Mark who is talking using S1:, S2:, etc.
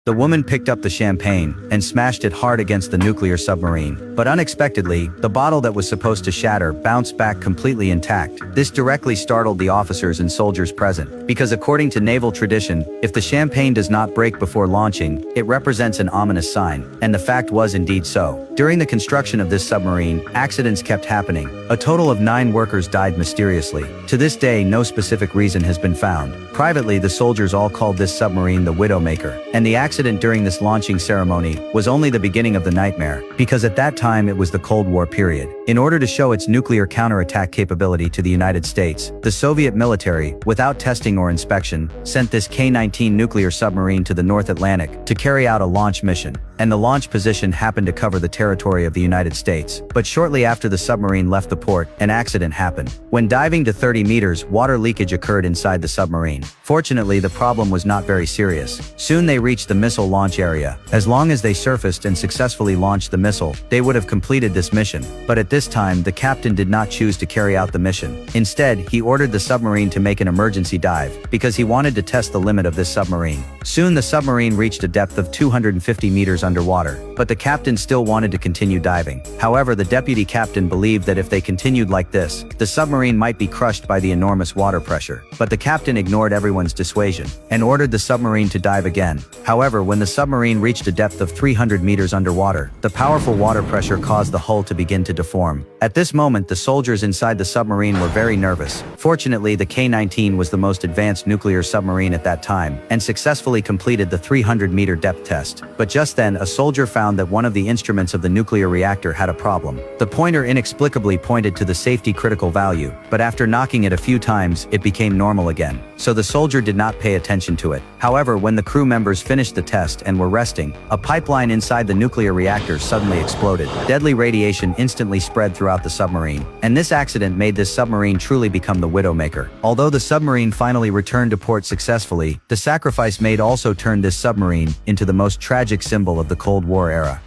S1: The woman picked up the champagne and smashed it hard against the nuclear submarine. But unexpectedly, the bottle that was supposed to shatter bounced back completely intact. This directly startled the officers and soldiers present, because according to naval tradition, if the champagne does not break before launching, it represents an ominous sign, and the fact was indeed so. During the construction of this submarine, accidents kept happening. A total of 9 workers died mysteriously. To this day, no specific reason has been found. Privately, the soldiers all called this submarine the Widowmaker, and the accident during this launching ceremony was only the beginning of the nightmare, because at that time it was the Cold War period. In order to show its nuclear counterattack capability to the United States, the Soviet military, without testing or inspection, sent this K-19 nuclear submarine to the North Atlantic to carry out a launch mission, and the launch position happened to cover the territory of the United States. But shortly after the submarine left the port, an accident happened. When diving to 30 meters, water leakage occurred inside the submarine. Fortunately, the problem was not very serious. Soon they reached the missile launch area. As long as they surfaced and successfully launched the missile, they would have completed this mission. But at this time, the captain did not choose to carry out the mission. Instead, he ordered the submarine to make an emergency dive, because he wanted to test the limit of this submarine. Soon the submarine reached a depth of 250 meters underwater, but the captain still wanted to continue diving. However, the deputy captain believed that if they continued like this, the submarine might be crushed by the enormous water pressure. But the captain ignored everyone's dissuasion, and ordered the submarine to dive again. However, when the submarine reached a depth of 300 meters underwater, the powerful water pressure caused the hull to begin to deform. At this moment, the soldiers inside the submarine were very nervous. Fortunately, the K-19 was the most advanced nuclear submarine at that time, and successfully completed the 300-meter depth test. But just then, a soldier found that one of the instruments of the nuclear reactor had a problem. The pointer inexplicably pointed to the safety critical value, but after knocking it a few times, it became normal again. So the soldier did not pay attention to it. However, when the crew members finished the test and were resting, a pipeline inside the nuclear reactor suddenly exploded. Deadly radiation instantly spread throughout the submarine, and this accident made this submarine truly become the Widowmaker. Although the submarine finally returned to port successfully, the sacrifice made also turned this submarine into the most tragic symbol of the Cold War era.